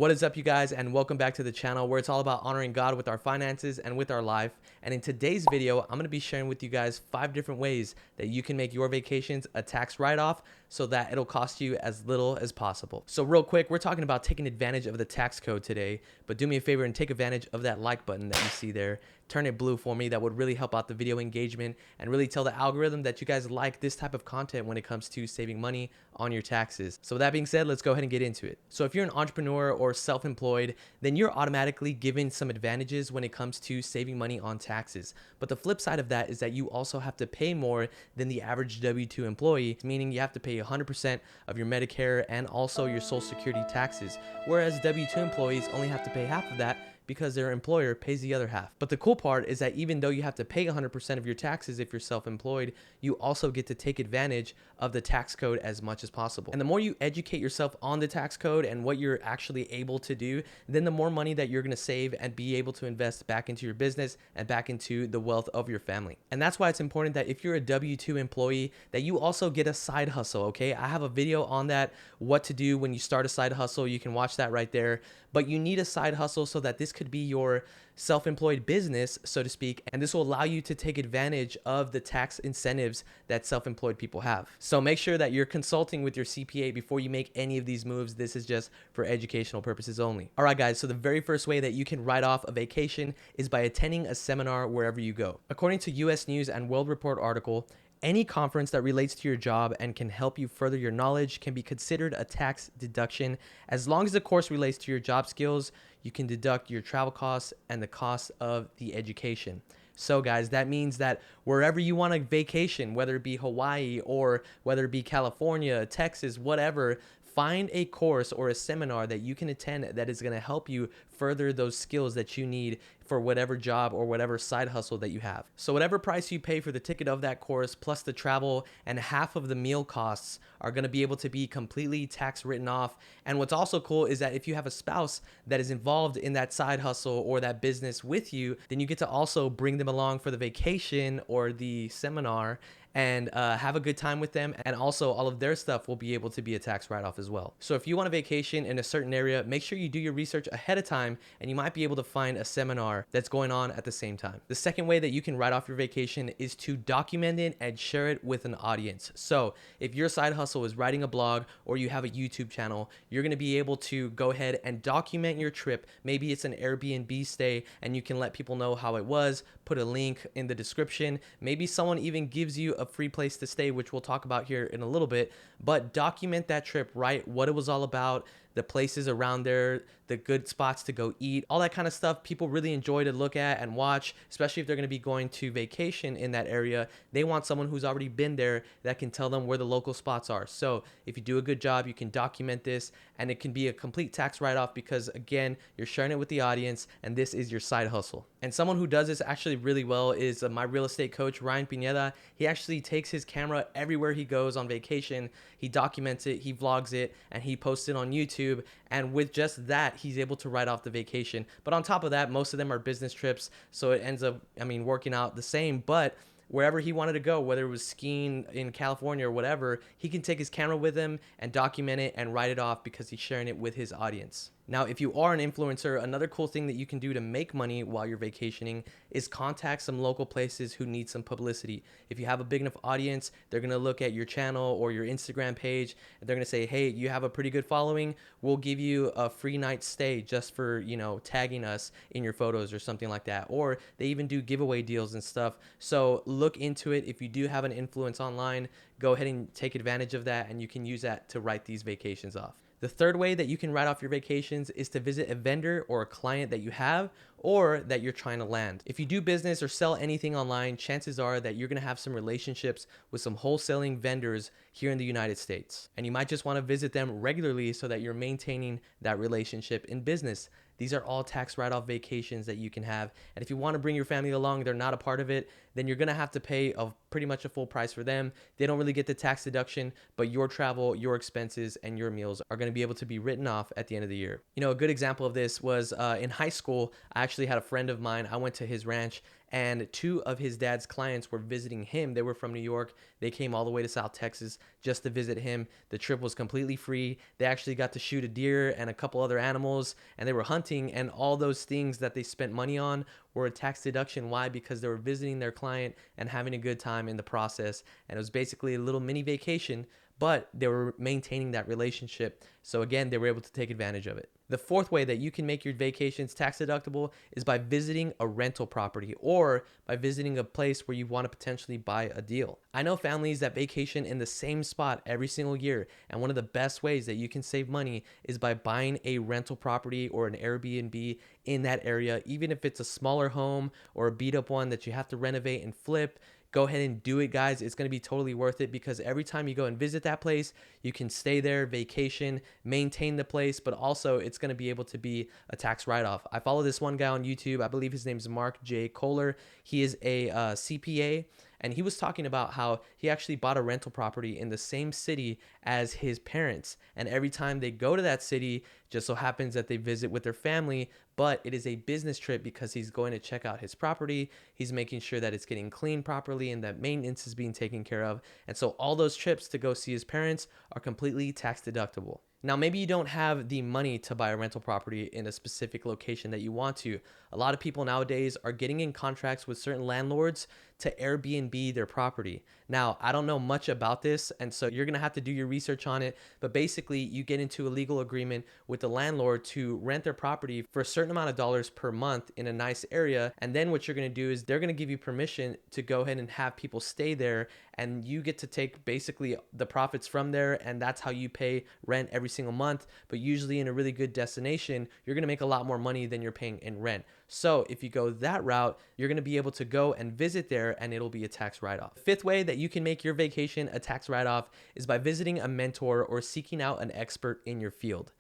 What is up, you guys, and welcome back to the channel where it's all about honoring God with our finances and with our life. And in today's video, I'm going to be sharing with you guys 5 different ways that you can make your vacations a tax write-off so that it'll cost you as little as possible. So real quick, we're talking about taking advantage of the tax code today, but do me a favor and take advantage of that like button that you see there. Turn it blue for me. That would really help out the video engagement and really tell the algorithm that you guys like this type of content when it comes to saving money on your taxes. So with that being said, let's go ahead and get into it. So if you're an entrepreneur or self-employed, then you're automatically given some advantages when it comes to saving money on taxes. But the flip side of that is that you also have to pay more than the average W-2 employee, meaning you have to pay 100% of your Medicare and also your Social Security taxes, whereas W-2 employees only have to pay half of that because their employer pays the other half. But the cool part is that even though you have to pay 100% of your taxes if you're self-employed, you also get to take advantage of the tax code as much as possible. And the more you educate yourself on the tax code and what you're actually able to do, then the more money that you're gonna save and be able to invest back into your business and back into the wealth of your family. And that's why it's important that if you're a W-2 employee, that you also get a side hustle, okay? I have a video on that, what to do when you start a side hustle. You can watch that right there. But you need a side hustle so that this could be your self-employed business, so to speak, and this will allow you to take advantage of the tax incentives that self-employed people have. So make sure that you're consulting with your CPA before you make any of these moves. This is just for educational purposes only. All right, guys, so the very first way that you can write off a vacation is by attending a seminar wherever you go. According to US News and World Report article, any conference that relates to your job and can help you further your knowledge can be considered a tax deduction. As long as the course relates to your job skills, you can deduct your travel costs and the cost of the education. So guys, that means that wherever you want to vacation, whether it be Hawaii or whether it be California, Texas, whatever, find a course or a seminar that you can attend that is going to help you further those skills that you need for whatever job or whatever side hustle that you have. So whatever price you pay for the ticket of that course plus the travel and half of the meal costs are going to be able to be completely tax written off. And what's also cool is that if you have a spouse that is involved in that side hustle or that business with you, then you get to also bring them along for the vacation or the seminar and have a good time with them, and also all of their stuff will be able to be a tax write-off as well. So if you want a vacation in a certain area, make sure you do your research ahead of time and you might be able to find a seminar that's going on at the same time. The second way that you can write off your vacation is to document it and share it with an audience. So if your side hustle is writing a blog or you have a YouTube channel, you're going to be able to go ahead and document your trip. Maybe it's an Airbnb stay and you can let people know how it was, put a link in the description. Maybe someone even gives you a free place to stay, which we'll talk about here in a little bit, but document that trip, write what it was all about, the places around there, the good spots to go eat, all that kind of stuff. People really enjoy to look at and watch, especially if they're going to be going to vacation in that area. They want someone who's already been there that can tell them where the local spots are. So if you do a good job, you can document this and it can be a complete tax write-off because, again, you're sharing it with the audience and this is your side hustle. And someone who does this actually really well is my real estate coach, Ryan Pineda. He actually takes his camera everywhere he goes on vacation. He documents it, he vlogs it, and he posts it on YouTube. And with just that, he's able to write off the vacation. But on top of that, most of them are business trips, so it ends up, working out the same. But wherever he wanted to go, whether it was skiing in California or whatever, he can take his camera with him and document it and write it off because he's sharing it with his audience. Now, if you are an influencer, another cool thing that you can do to make money while you're vacationing is contact some local places who need some publicity. If you have a big enough audience, they're going to look at your channel or your Instagram page and they're going to say, hey, you have a pretty good following. We'll give you a free night stay just for, tagging us in your photos or something like that. Or they even do giveaway deals and stuff. So look into it. If you do have an influence online, go ahead and take advantage of that and you can use that to write these vacations off. The third way that you can write off your vacations is to visit a vendor or a client that you have or that you're trying to land. If you do business or sell anything online, chances are that you're going to have some relationships with some wholesaling vendors here in the United States. And you might just want to visit them regularly so that you're maintaining that relationship in business. These are all tax write-off vacations that you can have. And if you want to bring your family along, they're not a part of it, then you're going to have to pay pretty much a full price for them. They don't really get the tax deduction, but your travel, your expenses, and your meals are going to be able to be written off at the end of the year. A good example of this was in high school, I actually had a friend of mine. I went to his ranch, and two of his dad's clients were visiting him. They were from New York. They came all the way to South Texas just to visit him. The trip was completely free. They actually got to shoot a deer and a couple other animals, and they were hunting, and all those things that they spent money on were a tax deduction. Why? Because they were visiting their client and having a good time in the process. And it was basically a little mini vacation, but they were maintaining that relationship. So again, they were able to take advantage of it. The fourth way that you can make your vacations tax deductible is by visiting a rental property or by visiting a place where you want to potentially buy a deal. I know families that vacation in the same spot every single year, and one of the best ways that you can save money is by buying a rental property or an Airbnb in that area. Even if it's a smaller home or a beat up one that you have to renovate and flip, go ahead and do it, guys. It's going to be totally worth it, because every time you go and visit that place, you can stay there, vacation, maintain the place, but also it's going to be able to be a tax write-off. I follow this one guy on YouTube. I believe his name is Mark J. Kohler. He is a CPA, and he was talking about how he actually bought a rental property in the same city as his parents. And every time they go to that city, just so happens that they visit with their family, but it is a business trip because he's going to check out his property. He's making sure that it's getting cleaned properly and that maintenance is being taken care of. And so all those trips to go see his parents are completely tax deductible. Now, maybe you don't have the money to buy a rental property in a specific location that you want to. A lot of people nowadays are getting in contracts with certain landlords to Airbnb their property. Now, I don't know much about this, and so you're gonna have to do your research on it, but basically you get into a legal agreement with the landlord to rent their property for a certain amount of dollars per month in a nice area, and then what you're gonna do is they're gonna give you permission to go ahead and have people stay there, and you get to take basically the profits from there, and that's how you pay rent every single month. But usually in a really good destination, you're gonna make a lot more money than you're paying in rent. So if you go that route, you're gonna be able to go and visit there, and it'll be a tax write-off. Fifth way that you can make your vacation a tax write-off is by visiting a mentor or seeking out an expert in your field.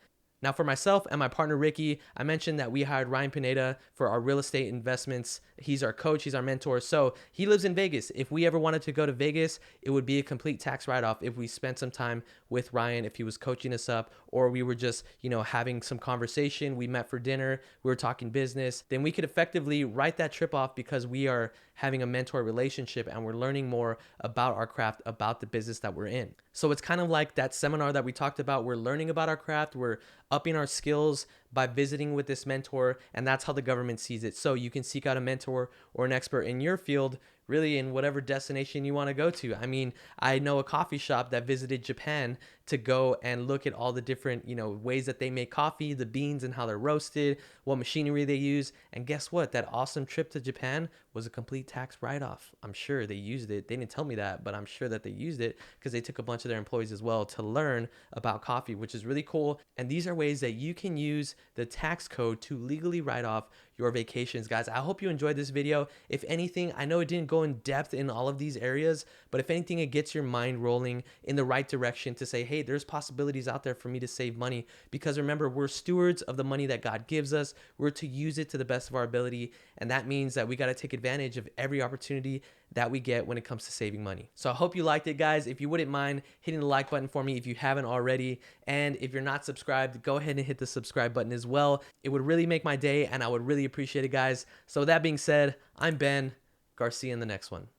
Now, for myself and my partner Ricky, I mentioned that we hired Ryan Pineda for our real estate investments. He's our coach, he's our mentor. So he lives in Vegas. If we ever wanted to go to Vegas, it would be a complete tax write-off if we spent some time with Ryan, if he was coaching us up, or we were just, having some conversation. We met for dinner, we were talking business. Then we could effectively write that trip off because we are having a mentor relationship and we're learning more about our craft, about the business that we're in. So it's kind of like that seminar that we talked about. We're learning about our craft, we're upping our skills by visiting with this mentor, and that's how the government sees it. So you can seek out a mentor or an expert in your field, really in whatever destination you want to go to. I mean, I know a coffee shop that visited Japan to go and look at all the different, ways that they make coffee, the beans and how they're roasted, what machinery they use. And guess what? That awesome trip to Japan was a complete tax write-off. I'm sure they used it. They didn't tell me that, but I'm sure that they used it because they took a bunch of their employees as well to learn about coffee, which is really cool. And these are ways that you can use the tax code to legally write off your vacations, guys. I hope you enjoyed this video. If anything, I know it didn't go in depth in all of these areas, but if anything, it gets your mind rolling in the right direction to say, hey, there's possibilities out there for me to save money. Because remember, we're stewards of the money that God gives us. We're to use it to the best of our ability. And that means that we got to take advantage of every opportunity that we get when it comes to saving money. So I hope you liked it, guys. If you wouldn't mind hitting the like button for me if you haven't already. And if you're not subscribed, go ahead and hit the subscribe button as well. It would really make my day and I would really appreciate it, guys. So with that being said, I'm Ben. Garcia in the next one.